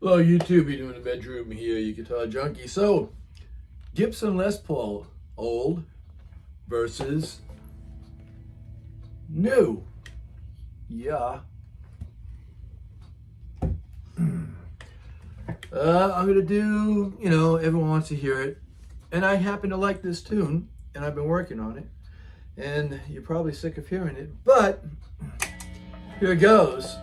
Hello YouTube, you're doing the bedroom here, you guitar junkie. So, Gibson Les Paul, old versus new. Yeah. I'm gonna do, everyone wants to hear it. And I happen to like this tune, and I've been working on it. And you're probably sick of hearing it, but here it goes.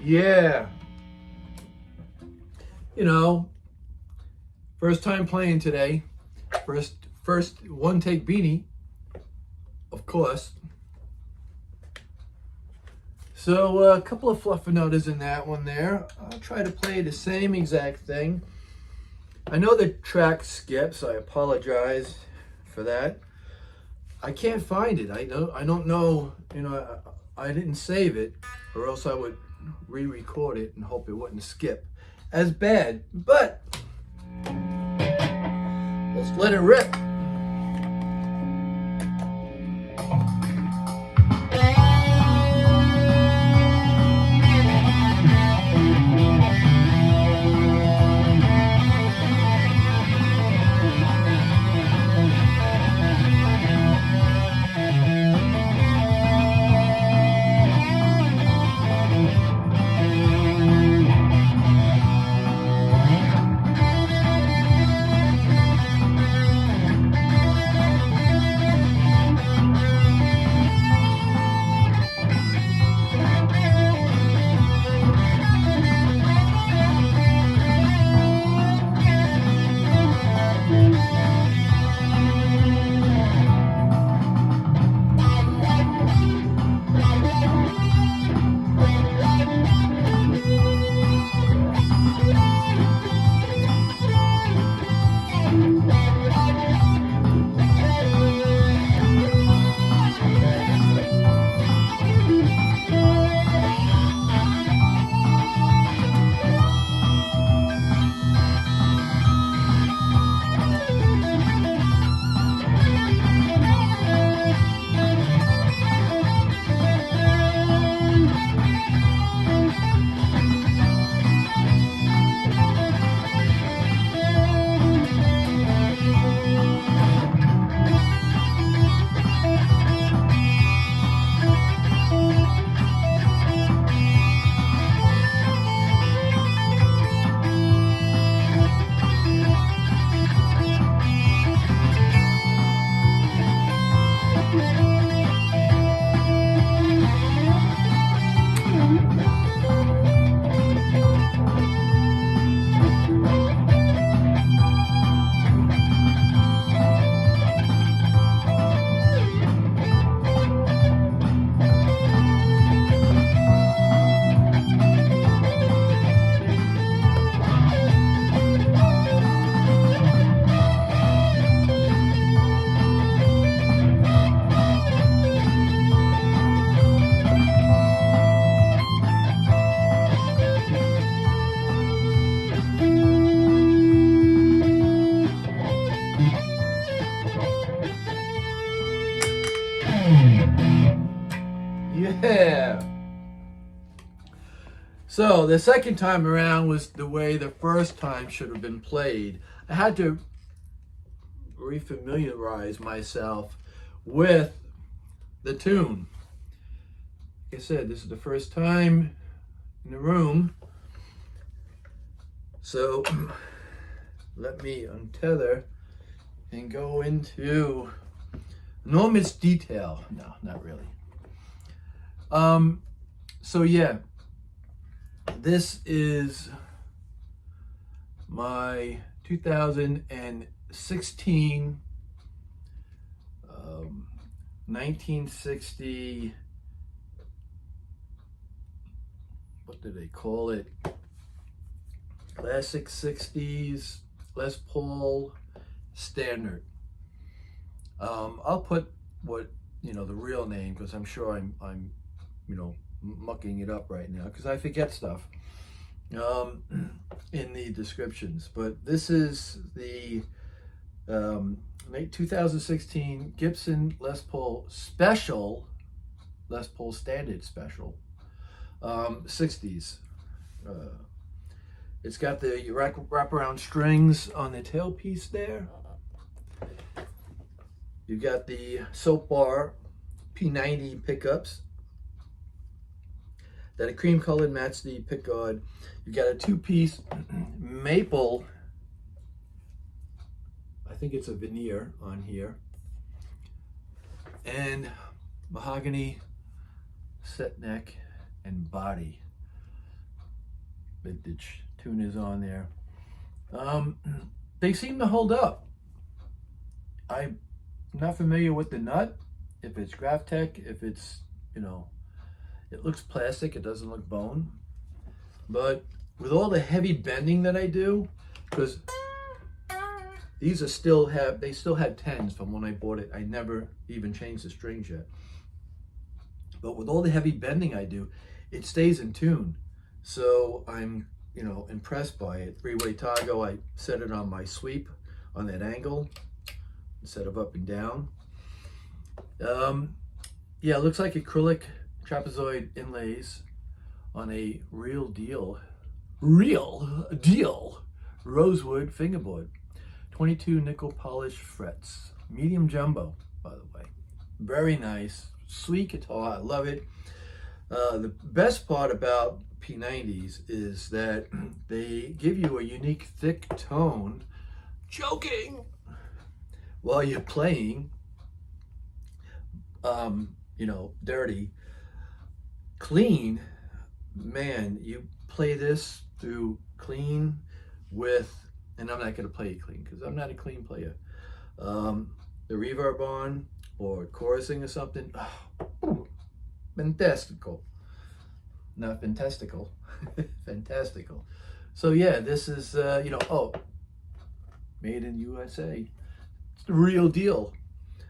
Yeah. First time playing today. First one take beanie, of course. So a couple of fluffinotas in that one there. I'll try to play the same exact thing. I know the track skips. I apologize for that. I can't find it. I don't know. I didn't save it, or else I would re-record it and hope it wouldn't skip as bad. But let's let it rip. So the second time around was the way the first time should have been played. I had to refamiliarize myself with the tune. Like I said, this is the first time in the room. So let me untether and go into enormous detail. No, not really. So yeah, this is my 2016 1960, what do they call it? Classic 60s Les Paul Standard. I'll put what, the real name, because I'm sure I'm mucking it up right now because I forget stuff in the descriptions. But this is the 2016 Gibson Les Paul Special, Les Paul Standard Special, 60s. It's got the wraparound strings on the tailpiece there. You've got the soap bar P90 pickups that are cream colored, match the pickguard. You've got a two-piece maple, I think it's a veneer on here, and mahogany set neck and body. Vintage tuners on there. They seem to hold up. I'm not familiar with the nut, if it's Graphtec, if it's, it looks plastic, it doesn't look bone. But with all the heavy bending that I do, because these are they still had 10s from when I bought it. I never even changed the strings yet. But with all the heavy bending I do, it stays in tune. So I'm, impressed by it. Three-way toggle, I set it on my sweep on that angle instead of up and down. Yeah, it looks like acrylic trapezoid inlays on a real deal rosewood fingerboard. 22 nickel polished frets. Medium jumbo, by the way. Very nice. Sweet guitar. I love it. The best part about P90s is that they give you a unique thick tone, choking, while you're playing, dirty. Clean, man, you play this through clean with, and I'm not going to play it clean because I'm not a clean player. The reverb on or chorusing or something, fantastical. Not fantastical, fantastical. So yeah, this is, made in USA. It's the real deal.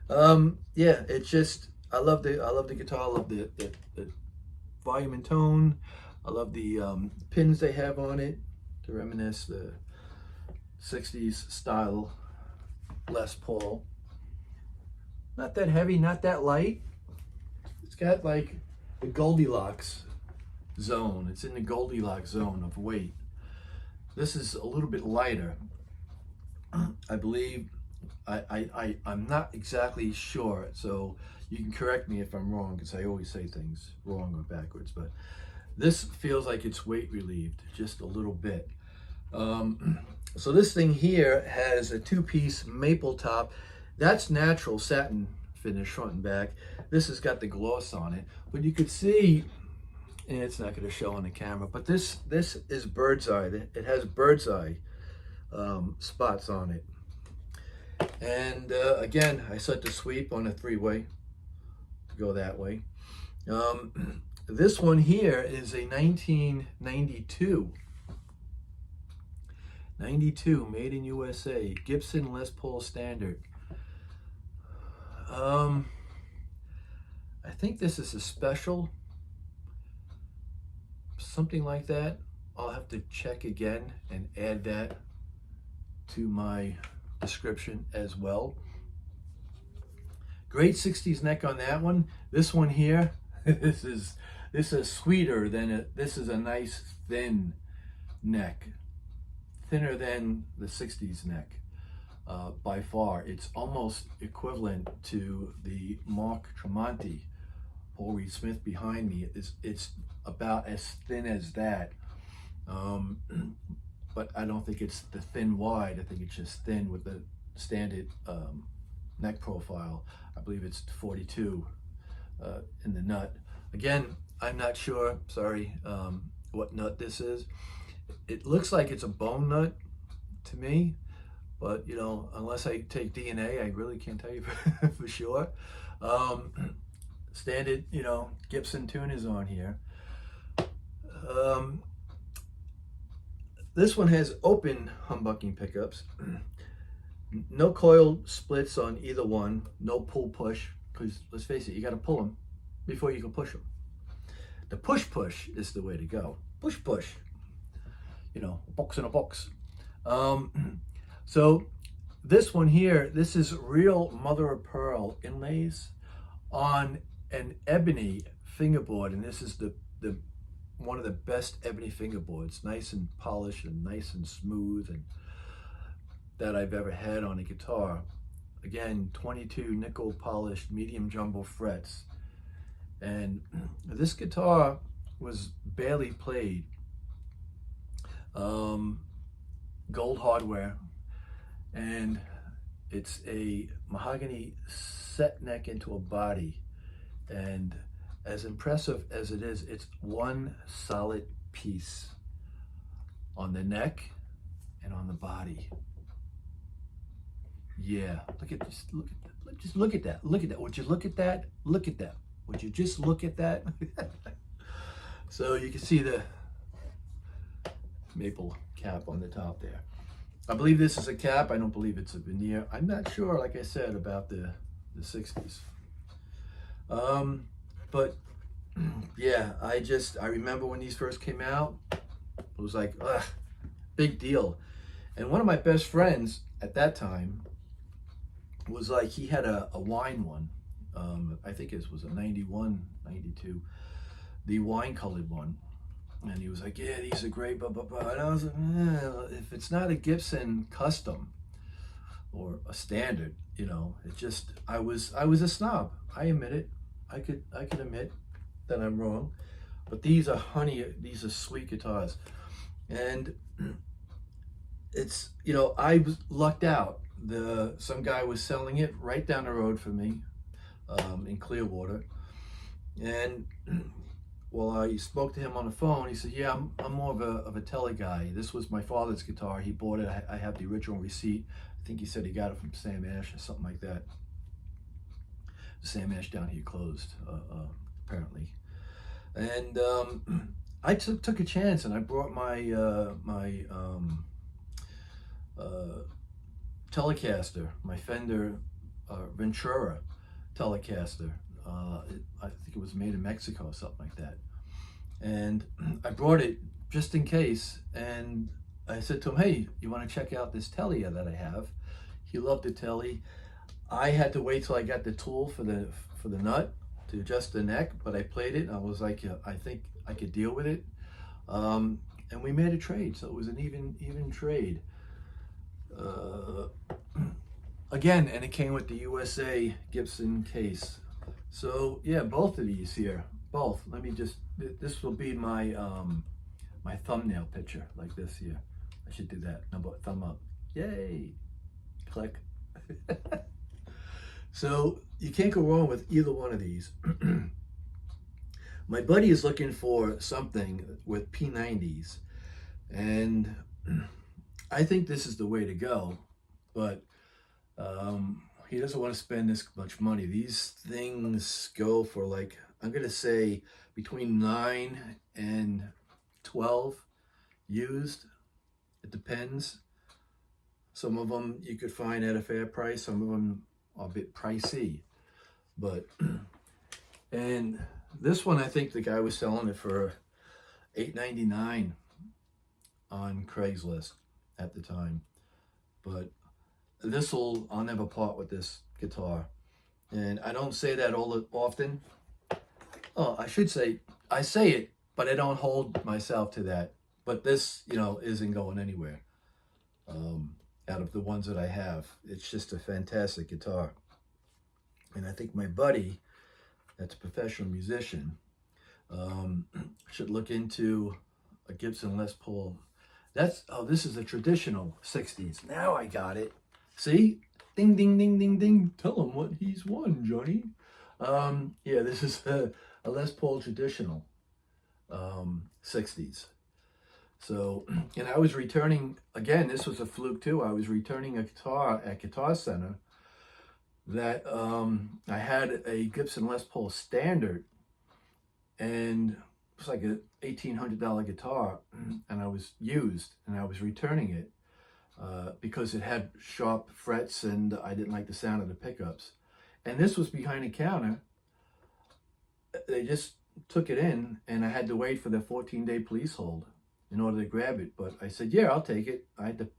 Yeah, it's just, I love the guitar. I love the volume and tone. I love the pins they have on it to reminisce the 60s style Les Paul. Not that heavy, not that light. It's got like the Goldilocks zone. It's in the Goldilocks zone of weight. This is a little bit lighter. I believe, I'm not exactly sure, so you can correct me if I'm wrong, because I always say things wrong or backwards, but this feels like it's weight relieved just a little bit. So this thing here has a two-piece maple top. That's natural satin finish front and back. This has got the gloss on it, but you could see, and it's not going to show on the camera, but this is bird's eye. It has bird's eye spots on it. And again, I set the sweep on a three-way to go that way. This one here is a 1992. 92, made in USA, Gibson Les Paul Standard. I think this is a special, something like that. I'll have to check again and add that to my description as well. Great 60s neck on that one. This one here, this is This is sweeter than this is a nice thin neck, thinner than the 60s neck. By far, it's almost equivalent to the Mark Tremonti, Paul Reed Smith behind me. It's about as thin as that, but I don't think it's the thin wide. I think it's just thin with the standard neck profile. I believe it's 42 in the nut. Again, I'm not sure, sorry, what nut this is. It looks like it's a bone nut to me, but you know, unless I take DNA, I really can't tell you for sure. Standard, you know, Gibson tuners on here. This one has open humbucking pickups. No coil splits on either one. No pull push, because let's face it, you got to pull them before you can push them. The push push is the way to go. Push push. You know, a box in a box. So this one here, this is real mother of pearl inlays on an ebony fingerboard, and this is the one of the best ebony fingerboards, nice and polished and nice and smooth, and that I've ever had on a guitar. Again, 22 nickel polished medium jumbo frets, and this guitar was barely played. Gold hardware, and it's a mahogany set neck into a body, and as impressive as it is, it's one solid piece on the neck and on the body. Yeah, look at that. Look at that. Would you look at that? Look at that. Would you just look at that? So you can see the maple cap on the top there. I believe this is a cap. I don't believe it's a veneer. I'm not sure, like I said, about the 60s. But yeah, I remember when these first came out, it was like, ugh, big deal. And one of my best friends at that time was like, he had a wine one. I think it was a 91, 92, the wine colored one. And he was like, yeah, these are great, blah, blah, blah. And I was like, if it's not a Gibson custom or a standard, you know, it just, I was a snob. I admit it. I could admit that I'm wrong. But these are these are sweet guitars. And it's, you know, I was lucked out. Some guy was selling it right down the road for me in Clearwater. And well, I spoke to him on the phone. He said, yeah, I'm more of a tele guy. This was my father's guitar. He bought it. I have the original receipt. I think he said he got it from Sam Ash or something like that. Sam Ash down here closed, apparently. And I took a chance, and I brought my Telecaster, my Fender Ventura Telecaster. I think it was made in Mexico or something like that. And I brought it just in case, and I said to him, hey, you want to check out this telly that I have? He loved the telly. I had to wait till I got the tool for the nut to adjust the neck, but I played it, and I was like, yeah, I think I could deal with it. And we made a trade, so it was an even trade. Again, and it came with the USA Gibson case. So yeah, both of these here, both. Let me just, this will be my my thumbnail picture, like this here. I should do that. No, but thumb up. Yay! Click. So you can't go wrong with either one of these. My buddy is looking for something with P90s, and I think this is the way to go, but he doesn't want to spend this much money. These things go for, like, I'm gonna say between 9 and 12 used. It depends. Some of them you could find at a fair price. Some of them are a bit pricey, but and this one, I think the guy was selling it for $8.99 on Craigslist at the time. But I'll never part with this guitar. And I don't say that all often. Oh, I should say, I say it, but I don't hold myself to that. But this, you know, isn't going anywhere. Out of the ones that I have, it's just a fantastic guitar. And I think my buddy, that's a professional musician, um, should look into a Gibson Les Paul. That's, oh, this is a traditional 60s. Now I got it. See? Ding, ding, ding, ding, ding. Tell him what he's won, Johnny. Yeah, this is a Les Paul traditional 60s. So, and I was returning, again, this was a fluke too. I was returning a guitar at Guitar Center that I had a Gibson Les Paul Standard, and it was like a $1,800 guitar, and I was used, and I was returning it because it had sharp frets, and I didn't like the sound of the pickups. And this was behind the counter. They just took it in, and I had to wait for the 14-day police hold in order to grab it. But I said, yeah, I'll take it. I had to.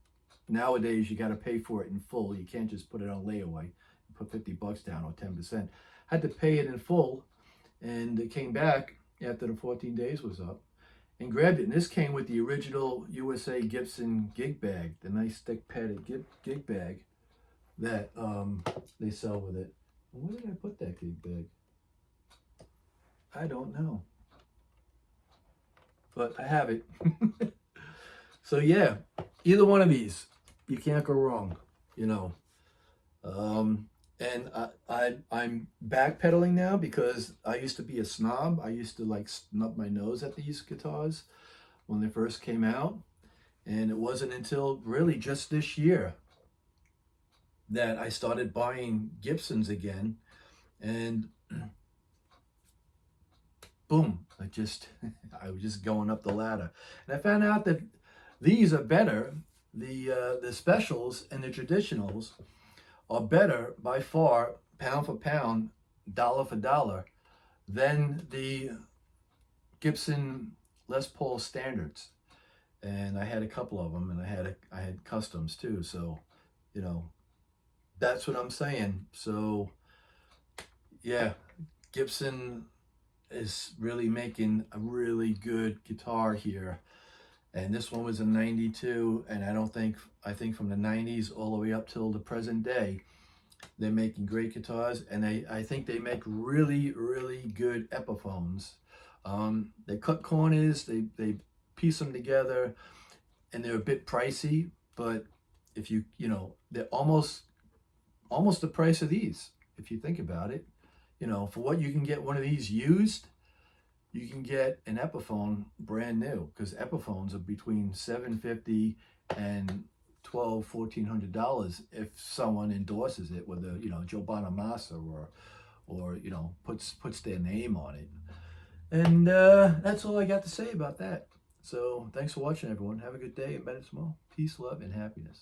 Nowadays, you got to pay for it in full. You can't just put it on layaway. Put $50 down or 10%. Had to pay it in full, and it came back after the 14 days was up and grabbed it. And this came with the original USA Gibson gig bag, the nice thick padded gig bag that they sell with it. Where did I put that gig bag? I don't know, but I have it. So yeah, either one of these, you can't go wrong, you know. And I'm backpedaling now because I used to be a snob. I used to like snub my nose at these guitars when they first came out. And it wasn't until really just this year that I started buying Gibsons again. And boom, I was just going up the ladder. And I found out that these are better. The specials and the traditionals are better by far, pound for pound, dollar for dollar, than the Gibson Les Paul standards. And I had a couple of them, and I had customs too. So, you know, that's what I'm saying. So, yeah, Gibson is really making a really good guitar here. And this one was a 92, and I think from the 90s all the way up till the present day, they're making great guitars, and I think they make really, really good Epiphones. They cut corners, they piece them together, and they're a bit pricey, but if you know, they're almost the price of these, if you think about it. You know, for what you can get one of these used, you can get an Epiphone brand new, because Epiphones are between $750 and $1,200-$1,400 if someone endorses it with a, you know, Joe Bonamassa or you know, puts their name on it. And that's all I got to say about that. So thanks for watching, everyone. Have a good day and better small. Peace, love, and happiness.